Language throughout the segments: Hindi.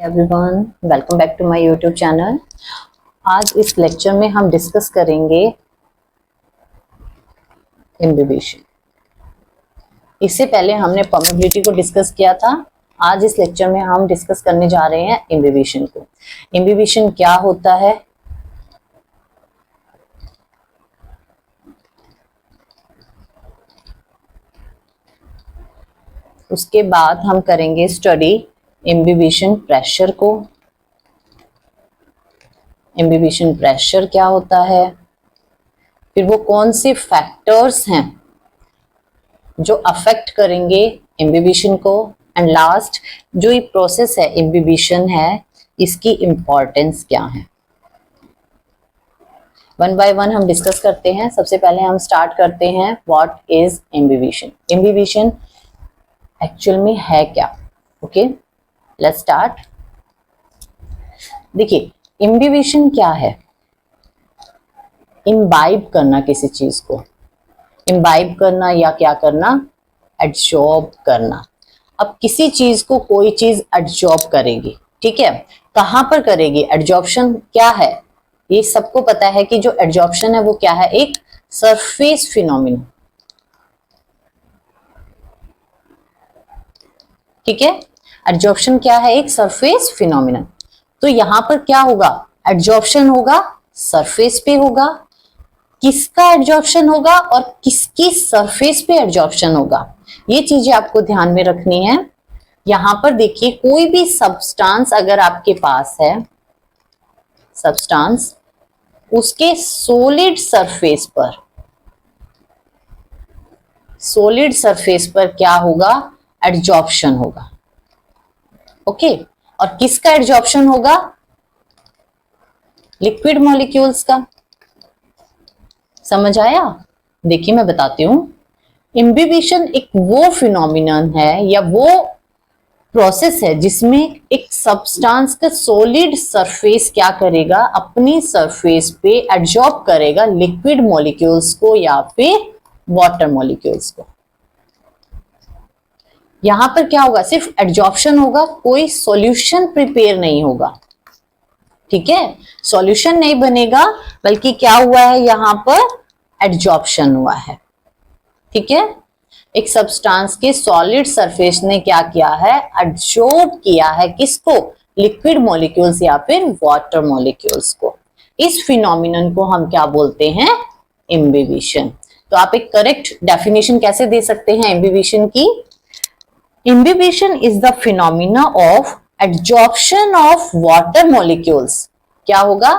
Everyone, welcome back to my YouTube channel. आज इस लेक्चर में हम डिस्कस करेंगे इम्बिबिशन। इससे पहले हमने परमेबिलिटी को डिस्कस किया था। आज इस लेक्चर में हम डिस्कस करने जा रहे हैं इम्बिबिशन को। इम्बिबिशन क्या होता है, उसके बाद हम करेंगे स्टडी इम्बिबिशन प्रेशर को। इम्बिबिशन प्रेशर क्या होता है, फिर वो कौन से फैक्टर्स हैं जो अफेक्ट करेंगे इम्बिबिशन को, एंड लास्ट जो ये प्रोसेस है इम्बिबिशन है, इसकी इंपॉर्टेंस क्या है। वन बाय वन हम डिस्कस करते हैं। सबसे पहले हम स्टार्ट करते हैं what is imbibition. Imbibition actual में है क्या। Okay, let's start. देखिए, इम्बिबिशन क्या है, इम्बाइब करना किसी चीज को, इम्बाइब करना या क्या करना, एब्जॉर्ब करना। अब किसी चीज को कोई चीज एब्जॉर्ब करेगी, ठीक है, कहां पर करेगी, एब्जॉर्प्शन क्या है, ये सबको पता है कि जो एब्जॉर्प्शन है वो क्या है, एक सरफेस फिनोमिना, ठीक है। एब्जॉर्प्शन क्या है, एक सरफेस फिनोमिना। तो यहां पर क्या होगा, एब्जॉर्प्शन होगा, सरफेस पे होगा, किसका एब्जॉर्प्शन होगा और किसकी सरफेस पे एब्जॉर्प्शन होगा, ये चीजें आपको ध्यान में रखनी है। यहां पर देखिए, कोई भी सब्सटेंस अगर आपके पास है, सब्सटेंस, उसके सॉलिड सरफेस पर क्या होगा, एब्जॉर्प्शन होगा। ओके, और किसका एब्जॉर्प्शन होगा, लिक्विड मॉलिक्यूल्स का। समझ आया। देखिए मैं बताती हूं, इम्बिबिशन एक वो फिनोमिनन है या वो प्रोसेस है जिसमें एक सब्सटेंस का सॉलिड सरफेस क्या करेगा, अपनी सरफेस पे एब्जॉर्ब करेगा लिक्विड मॉलिक्यूल्स को या फिर वाटर मॉलिक्यूल्स को। यहां पर क्या होगा, सिर्फ एब्जॉर्प्शन होगा, कोई सॉल्यूशन प्रिपेयर नहीं होगा, ठीक है, सॉल्यूशन नहीं बनेगा, बल्कि क्या हुआ है, यहां पर एब्जॉर्प्शन हुआ है, ठीक है। एक सब्सटेंस के सॉलिड सरफेस ने क्या किया है, एब्जॉर्ब किया है किसको, लिक्विड मॉलिक्यूल्स या फिर वाटर मॉलिक्यूल्स को। इस फिनोमिनन को हम क्या बोलते हैं, इम्बिबिशन। तो आप एक करेक्ट डेफिनेशन कैसे दे सकते हैं इम्बिबिशन की, imbibition is the phenomena of absorption of water molecules. क्या होगा,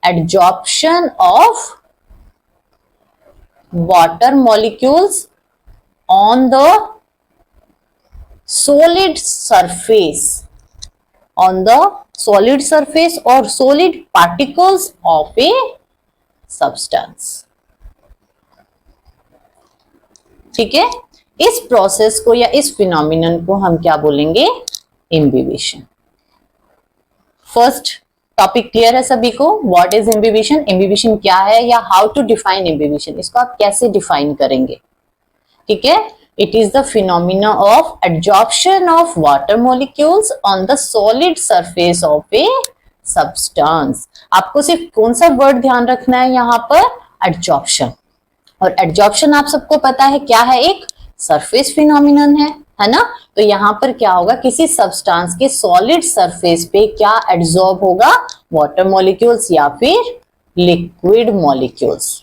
absorption of water molecules on the solid surface, on the solid surface or solid particles of a substance, ठीक है। इस प्रोसेस को या इस फिनोमिनन को हम क्या बोलेंगे, इम्बिबिशन। फर्स्ट टॉपिक क्लियर है सभी को, व्हाट इज इम्बिबिशन, इम्बिबिशन क्या है, या हाउ टू डिफाइन इम्बिबिशन, इसको आप कैसे डिफाइन करेंगे, ठीक है। It is the phenomena of absorption of water molecules on the solid surface of a substance. आपको सिर्फ कौन सा वर्ड ध्यान रखना है यहां पर, एब्जॉर्प्शन। और एब्जॉर्प्शन आप सबको पता है क्या है, एक सरफेस फिनोमिनन है ना। तो यहां पर क्या होगा, किसी सब्सटेंस के सॉलिड सरफेस पे क्या एब्जॉर्ब होगा, वाटर मॉलिक्यूल्स या फिर लिक्विड मॉलिक्यूल्स।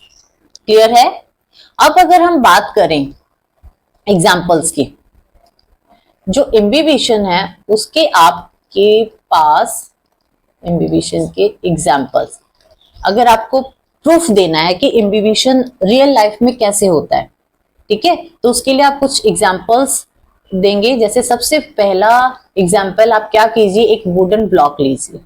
क्लियर है। अब अगर हम बात करें एग्जाम्पल्स की, जो इम्बिबिशन है उसके आपके पास इम्बिबिशन के एग्जाम्पल्स, अगर आपको प्रूफ देना है कि इम्बिबिशन रियल लाइफ में कैसे होता है, ठीक है, तो उसके लिए आप कुछ एग्जाम्पल्स देंगे। जैसे सबसे पहला एग्जाम्पल आप क्या कीजिए, एक वुडन ब्लॉक लीजिए,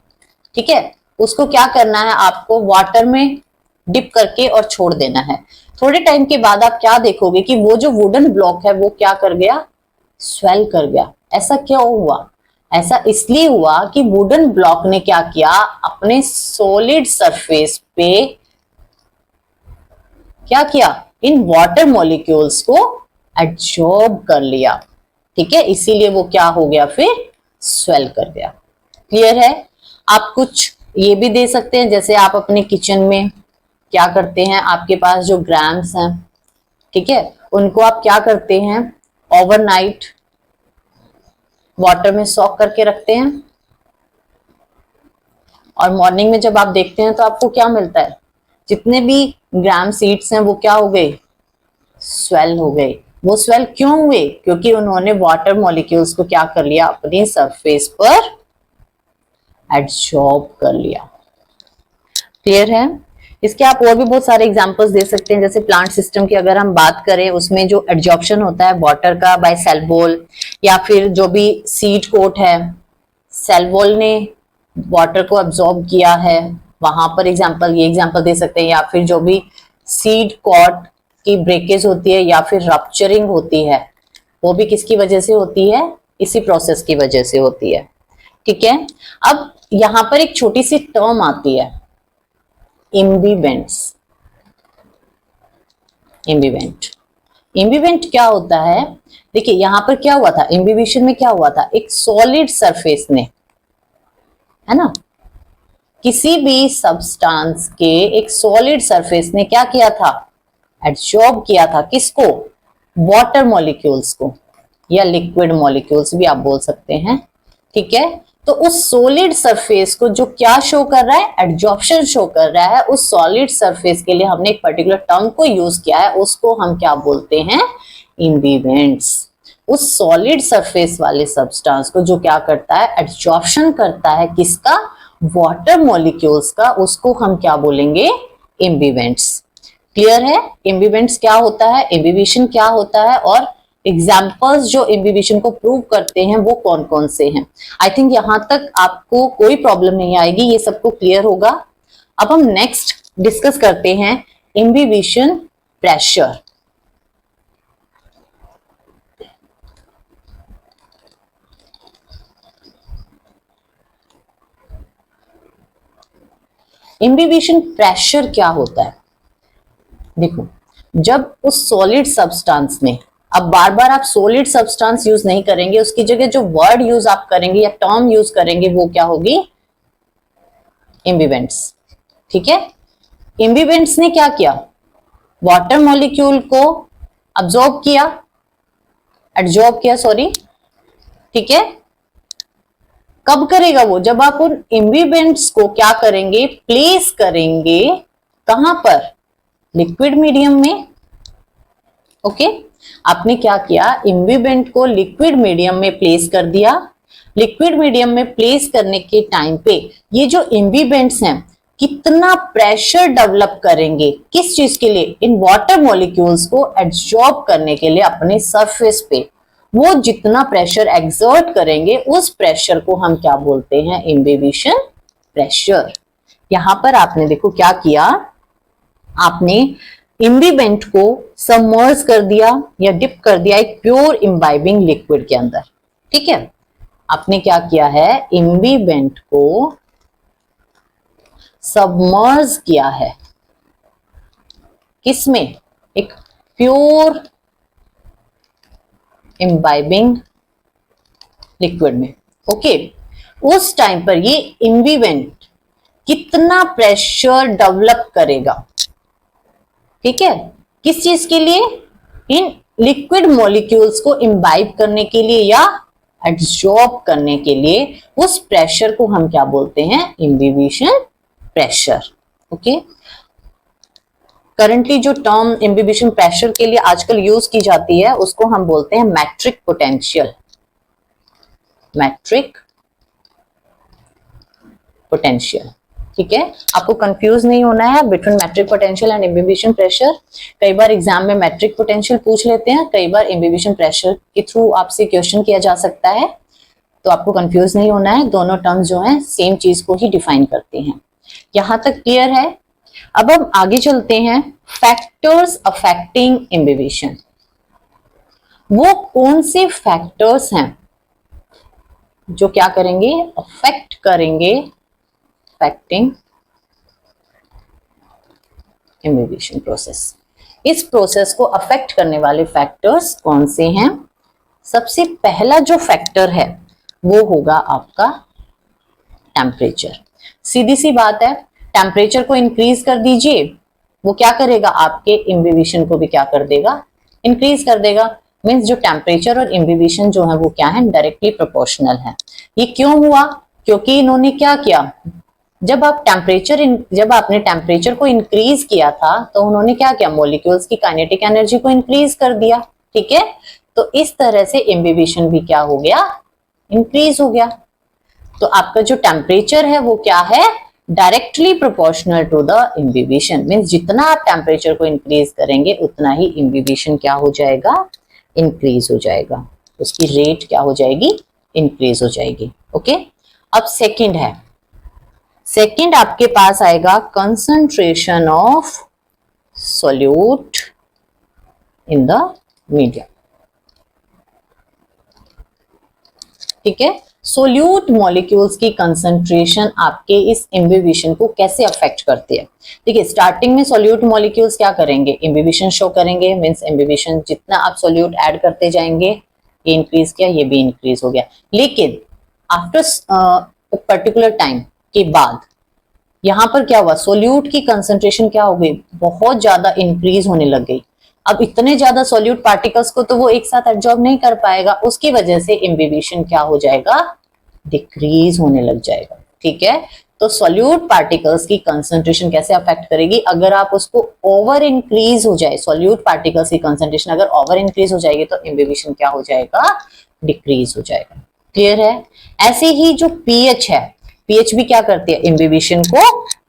ठीक है, उसको क्या करना है, आपको वाटर में डिप करके और छोड़ देना है। थोड़े टाइम के बाद आप क्या देखोगे कि वो जो वुडन ब्लॉक है वो क्या कर गया, स्वेल कर गया। ऐसा क्यों हुआ, ऐसा इसलिए हुआ कि वुडन ब्लॉक ने क्या किया, अपने सॉलिड सरफेस पे क्या किया, इन वाटर मॉलिक्यूल्स को एब्जॉर्ब कर लिया, ठीक है, इसीलिए वो क्या हो गया, फिर स्वेल कर गया। क्लियर है? आप कुछ ये भी दे सकते हैं, जैसे आप अपने किचन में क्या करते हैं, आपके पास जो ग्राम्स हैं, ठीक है, उनको आप क्या करते हैं, ओवरनाइट वाटर में सॉक करके रखते हैं, और मॉर्निंग में जब आप देखते हैं तो आपको क्या मिलता है, जितने भी ग्राम सीड्स हैं वो क्या हो गए, स्वेल हो गए। वो स्वेल क्यों हुए? क्योंकि उन्होंने वाटर मॉलिक्यूल्स को क्या कर लिया, अपनी सरफेस पर एब्जॉर्ब कर लिया। क्लियर है? इसके आप और भी बहुत सारे एग्जांपल्स दे सकते हैं, जैसे प्लांट सिस्टम की अगर हम बात करें, उसमें जो एब्जॉर्प्शन होता है वाटर का बाय सेल वॉल, या फिर जो भी सीड कोट है, सेल वॉल ने वाटर को एब्जॉर्ब किया है, वहां पर ये एग्जांपल दे सकते हैं। या फिर जो भी सीड कॉट की ब्रेकेज होती है या फिर रप्चरिंग होती है, वो भी किसकी वजह से होती है, इसी प्रोसेस की वजह से होती है। ठीक है, अब यहां पर एक छोटी सी टर्म आती है, इम्बिवेंट्स। इम्बिवेंट क्या होता है? देखिए यहां पर क्या हुआ था, इम्बिबिशन में क्या हुआ था, एक सॉलिड सरफेस ने, है ना, किसी भी सब्सटेंस के एक सॉलिड सरफेस ने क्या किया था, एब्जॉर्ब किया था, किसको, वाटर मॉलिक्यूल्स को, या लिक्विड मॉलिक्यूल्स भी आप बोल सकते हैं। ठीक है, तो उस सॉलिड सरफेस को जो क्या शो कर रहा है, एब्जॉर्प्शन शो कर रहा है, उस सॉलिड सरफेस के लिए हमने एक पर्टिकुलर टर्म को यूज किया है, उसको हम क्या बोलते हैं, इम्बिवेंट्स। उस सॉलिड सरफेस वाले सब्सटेंस को जो क्या करता है, एब्जॉर्प्शन करता है, किसका, वाटर मॉलिक्यूल्स का, उसको हम क्या बोलेंगे, इम्बिवेंट्स। क्लियर है? इम्बिवेंट्स क्या होता है, इम्बिबिशन क्या होता है, और एग्जाम्पल्स जो इम्बिबिशन को प्रूव करते हैं वो कौन कौन से हैं। आई थिंक यहां तक आपको कोई प्रॉब्लम नहीं आएगी, ये सबको क्लियर होगा। अब हम नेक्स्ट डिस्कस करते हैं इम्बिबिशन प्रेशर। इम्बिबिशन प्रेशर क्या होता है? देखो, जब उस सॉलिड सब्सटेंस ने, अब बार बार आप सॉलिड सब्सटेंस यूज नहीं करेंगे, उसकी जगह जो वर्ड यूज आप करेंगे या टर्म यूज करेंगे वो क्या होगी, इम्बिवेंट्स। ठीक है, इम्बिवेंट्स ने क्या किया, वाटर मॉलिक्यूल को एब्जॉर्ब किया, सॉरी। ठीक है, कब करेगा वो, जब आप उन इम्बिवेंट्स को क्या करेंगे, प्लेस करेंगे, कहां पर, लिक्विड मीडियम में। ओके, आपने क्या किया, इम्बिवेंट को लिक्विड मीडियम में प्लेस कर दिया। लिक्विड मीडियम में प्लेस करने के टाइम पे ये जो इम्बिवेंट्स हैं कितना प्रेशर डेवलप करेंगे, किस चीज के लिए, इन वाटर मॉलिक्यूल्स को एब्जॉर्ब करने के लिए अपने सरफेस पे। वो जितना प्रेशर एक्सर्ट करेंगे उस प्रेशर को हम क्या बोलते हैं, इम्बिबिशन प्रेशर। यहां पर आपने देखो क्या किया, आपने इम्बिवेंट को सबमर्ज कर दिया या डिप कर दिया एक प्योर इम्बाइबिंग लिक्विड के अंदर। ठीक है, आपने क्या किया है, इम्बिवेंट को सबमर्ज किया है, किसमें, एक प्योर इम्बाइबिंग लिक्विड में। ओके, उस टाइम पर ये इम्बिवेंट कितना प्रेशर डेवलप करेगा, ठीक है, किस चीज के लिए, इन लिक्विड मॉलिक्यूल्स को इम्बाइब करने के लिए या एब्जॉर्ब करने के लिए। उस प्रेशर को हम क्या बोलते हैं, इम्बिबिशन प्रेशर। ओके, करंटली जो टर्म इम्बिबिशन प्रेशर के लिए आजकल यूज की जाती है उसको हम बोलते हैं मैट्रिक पोटेंशियल। मैट्रिक पोटेंशियल, ठीक है, आपको कंफ्यूज नहीं होना है between matric potential and imbibition pressure. कई बार एग्जाम में मैट्रिक पोटेंशियल पूछ लेते हैं, कई बार इम्बिबिशन प्रेशर के थ्रू आपसे क्वेश्चन किया जा सकता है, तो आपको कंफ्यूज नहीं होना है, दोनों टर्म्स जो हैं सेम चीज को ही डिफाइन करते हैं। यहां तक क्लियर है? अब हम आगे चलते हैं, फैक्टर्स अफेक्टिंग इम्बिबिशन। वो कौन से फैक्टर्स हैं जो क्या करेंगे, अफेक्ट करेंगे, अफेक्टिंग इम्बिबिशन प्रोसेस। इस प्रोसेस को अफेक्ट करने वाले फैक्टर्स कौन से हैं? सबसे पहला जो फैक्टर है वो होगा आपका टेम्परेचर। सीधी सी बात है, टेम्परेचर को इंक्रीज कर दीजिए, वो क्या करेगा, आपके इम्बिबिशन को भी क्या कर देगा, इंक्रीज कर देगा। मीन्स जो टेम्परेचर और इम्बिबिशन जो है वो क्या है, डायरेक्टली प्रोपोर्शनल है। ये क्यों हुआ, क्योंकि इन्होंने क्या किया, जब आपने टेम्परेचर को इंक्रीज किया था तो उन्होंने क्या किया, मॉलिक्यूल्स की काइनेटिक एनर्जी को इंक्रीज कर दिया। ठीक है, तो इस तरह से इम्बिबिशन भी क्या हो गया, इंक्रीज हो गया। तो आपका जो टेम्परेचर है वो क्या है, directly proportional to the imbibition. Means जितना आप टेम्परेचर को इंक्रीज करेंगे उतना ही इम्बिबिशन क्या हो जाएगा, इंक्रीज हो जाएगा, उसकी रेट क्या हो जाएगी, इंक्रीज हो जाएगी। ओके, अब सेकंड है, सेकंड आपके पास आएगा concentration of solute in the medium. ठीक है, सोल्यूट मॉलिक्यूल्स की कंसंट्रेशन आपके इस इम्बिबिशन को कैसे अफेक्ट करती है। देखिए, स्टार्टिंग में सोल्यूट मॉलिक्यूल्स क्या करेंगे, इम्बिबिशन शो करेंगे। मींस इम्बिबिशन जितना आप सोल्यूट ऐड करते जाएंगे, ये इंक्रीज किया, ये भी इंक्रीज हो गया। लेकिन आफ्टर पर्टिकुलर टाइम के बाद यहां पर क्या हुआ, सोल्यूट की कंसंट्रेशन क्या हो गई, बहुत ज्यादा इंक्रीज होने लग गई। अब इतने ज्यादा सोल्यूट पार्टिकल्स को तो वो एक साथ एब्जॉर्ब नहीं कर पाएगा, उसकी वजह से इम्बिबिशन क्या हो जाएगा, डिक्रीज होने लग जाएगा। ठीक है, तो सोल्यूट पार्टिकल्स की कंसंट्रेशन कैसे अफेक्ट करेगी, अगर आप उसको ओवर इंक्रीज हो जाए, सोल्यूट पार्टिकल्स की कंसंट्रेशन अगर ओवर इंक्रीज हो जाएगी तो इम्बिबिशन क्या हो जाएगा, डिक्रीज हो जाएगा। क्लियर है। ऐसे ही जो पीएच है, पीएच भी क्या करती है, इम्बिबिशन को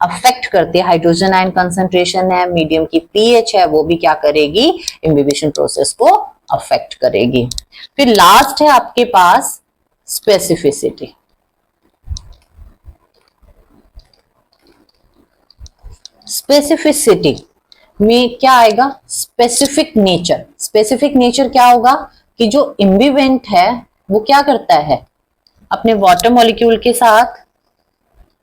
अफेक्ट करती है। हाइड्रोजन आयन कंसंट्रेशन है, मीडियम की पीएच है, वो भी क्या करेगी, इम्बिबिशन प्रोसेस को अफेक्ट करेगी। फिर लास्ट है आपके पास स्पेसिफिसिटी। स्पेसिफिसिटी में क्या आएगा, स्पेसिफिक नेचर। स्पेसिफिक नेचर क्या होगा कि जो इम्बिवेंट है वो क्या करता है, अपने वाटर मॉलिक्यूल के साथ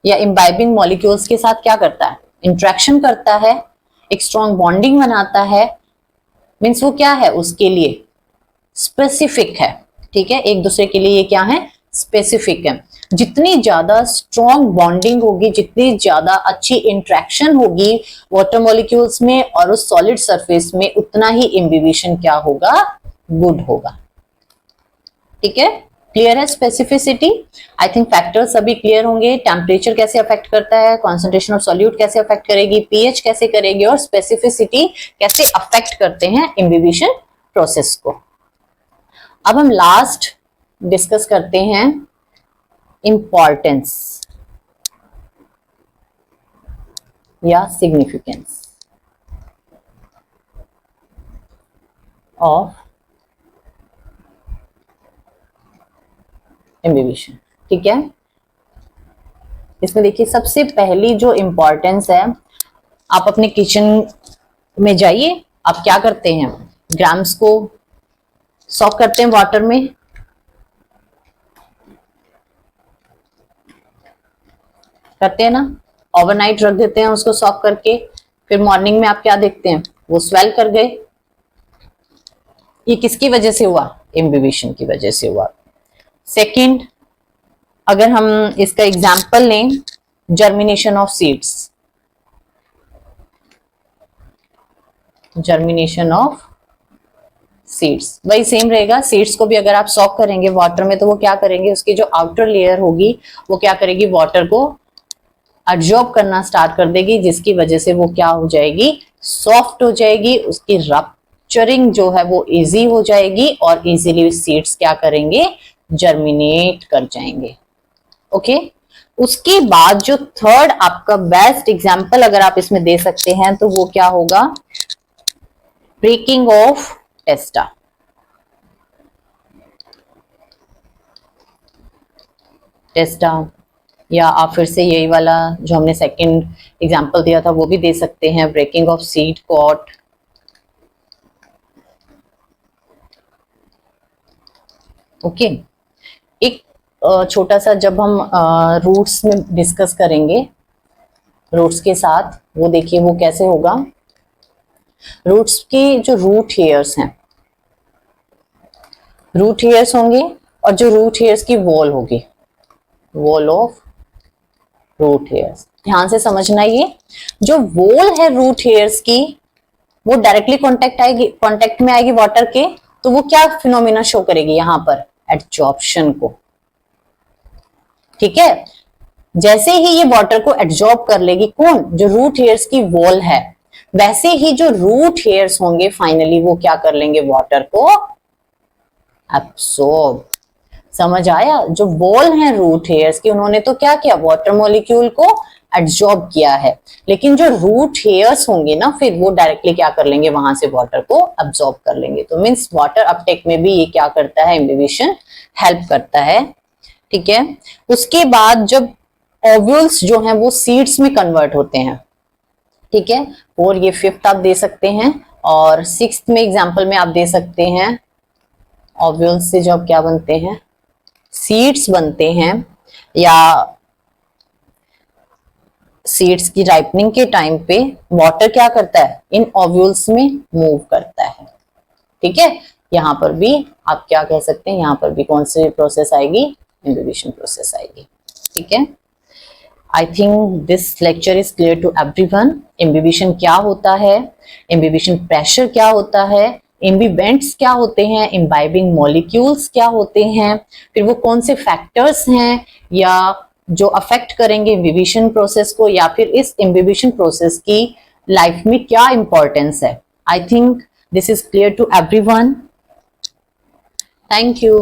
या इम्बाइबिंग मॉलिक्यूल्स के साथ क्या करता है, इंट्रैक्शन करता है, एक स्ट्रॉन्ग बॉन्डिंग बनाता है। मीन्स वो क्या है, उसके लिए स्पेसिफिक है। ठीक है, एक दूसरे के लिए ये क्या है, स्पेसिफिक है। जितनी ज्यादा स्ट्रॉन्ग बॉन्डिंग होगी, जितनी ज्यादा अच्छी इंट्रैक्शन होगी वाटर मॉलिक्यूल्स में और उस सॉलिड सरफेस में, उतना ही इम्बिबिशन क्या होगा, गुड होगा। ठीक है, क्लियर है स्पेसिफिसिटी। आई थिंक फैक्टर्स सभी क्लियर होंगे। टेम्परेचर कैसे अफेक्ट करता है, कॉन्सेंट्रेशन ऑफ सॉल्यूट कैसे अफेक्ट करेगी, पीएच कैसे करेगी और स्पेसिफिसिटी कैसे अफेक्ट करते हैं इम्बिबिशन प्रोसेस को। अब हम लास्ट डिस्कस करते हैं इंपॉर्टेंस या सिग्निफिकेंस ऑफ इम्बिबिशन। ठीक है, इसमें देखिए सबसे पहली जो इंपॉर्टेंस है, आप अपने किचन में जाइए, आप क्या करते हैं, ग्राम्स को सॉक करते हैं वाटर में, करते हैं ना, ओवरनाइट रख देते हैं उसको सॉक करके, फिर मॉर्निंग में आप क्या देखते हैं, वो स्वेल कर गए। ये किसकी वजह से हुआ, इम्बिबिशन की वजह से हुआ। सेकंड, अगर हम इसका एग्जाम्पल लें, germination of seeds, germination of seeds वही सेम रहेगा। सीड्स को भी अगर आप सॉक करेंगे वाटर में तो वो क्या करेंगे, उसकी जो आउटर लेयर होगी वो क्या करेगी, वाटर को एब्जॉर्ब करना स्टार्ट कर देगी, जिसकी वजह से वो क्या हो जाएगी, सॉफ्ट हो जाएगी, उसकी रप्चरिंग जो है वो इजी हो जाएगी और इजीली सीड्स क्या करेंगे, जर्मिनेट कर जाएंगे। ओके, उसके बाद जो थर्ड आपका बेस्ट एग्जांपल अगर आप इसमें दे सकते हैं तो वो क्या होगा, ब्रेकिंग ऑफ टेस्टा। टेस्टा या आप फिर से यही वाला जो हमने सेकंड एग्जांपल दिया था वो भी दे सकते हैं, breaking off seed coat. Okay, एक छोटा सा जब हम रूट्स में डिस्कस करेंगे, रूट्स के साथ, वो देखिए वो कैसे होगा। रूट्स के जो रूट हेयर्स हैं, रूट हेयर्स होंगे और जो रूट हेयर्स की वॉल होगी, वॉल ऑफ रूट हेयर्स। ध्यान से समझना, ये जो वॉल है रूट हेयर्स की वो डायरेक्टली कांटेक्ट में आएगी वाटर के, तो वो क्या फिनोमिना शो करेगी यहां पर, एडजॉर्प्शन को। ठीक है, जैसे ही ये वाटर को एब्जॉर्ब कर लेगी कौन, जो रूट हेयर्स की वॉल है, वैसे ही जो रूट हेयर्स होंगे फाइनली वो क्या कर लेंगे, वाटर को एब्सॉर्ब। समझ आया, जो वॉल है रूट हेयर्स की उन्होंने तो क्या किया, वाटर मॉलिक्यूल को एब्जॉर्ब किया है, लेकिन जो रूट हेयर्स होंगे ना फिर वो डायरेक्टली क्या कर लेंगे, वहां से वाटर को एब्जॉर्ब कर लेंगे। तो मींस वाटर अपटेक में भी ये क्या करता है, इम्बिबिशन हेल्प करता है। ठीक है, उसके बाद जब ओव्यूल्स जो हैं वो सीड्स में कन्वर्ट होते हैं। ठीक है, और ये 5th आप दे सकते हैं, और 6th में एग्जांपल में आप दे सकते हैं ओव्यूल्स से जब क्या बनते हैं, सीड्स बनते हैं, या सीड्स की राइपनिंग के टाइम पे वाटर क्या करता है, इन ओव्यूल्स में मूव करता है। ठीक है, यहां पर भी आप क्या कह सकते हैं, यहां पर भी कौन सी प्रोसेस आएगी, इम्बिबिशन प्रोसेस आएगी। ठीक है, I think this lecture is clear to everyone. Imbibition क्या होता है, इम्बिबिशन प्रेशर क्या होता है, इम्बिबेंट्स क्या होते हैं, इम्बाइबिंग मॉलिक्यूल्स क्या होते हैं, फिर वो कौन से फैक्टर्स हैं या जो अफेक्ट करेंगे इम्बिबिशन प्रोसेस को, या फिर इस इम्बिबिशन प्रोसेस की लाइफ में क्या इंपॉर्टेंस है। I think this is clear to everyone. Thank you.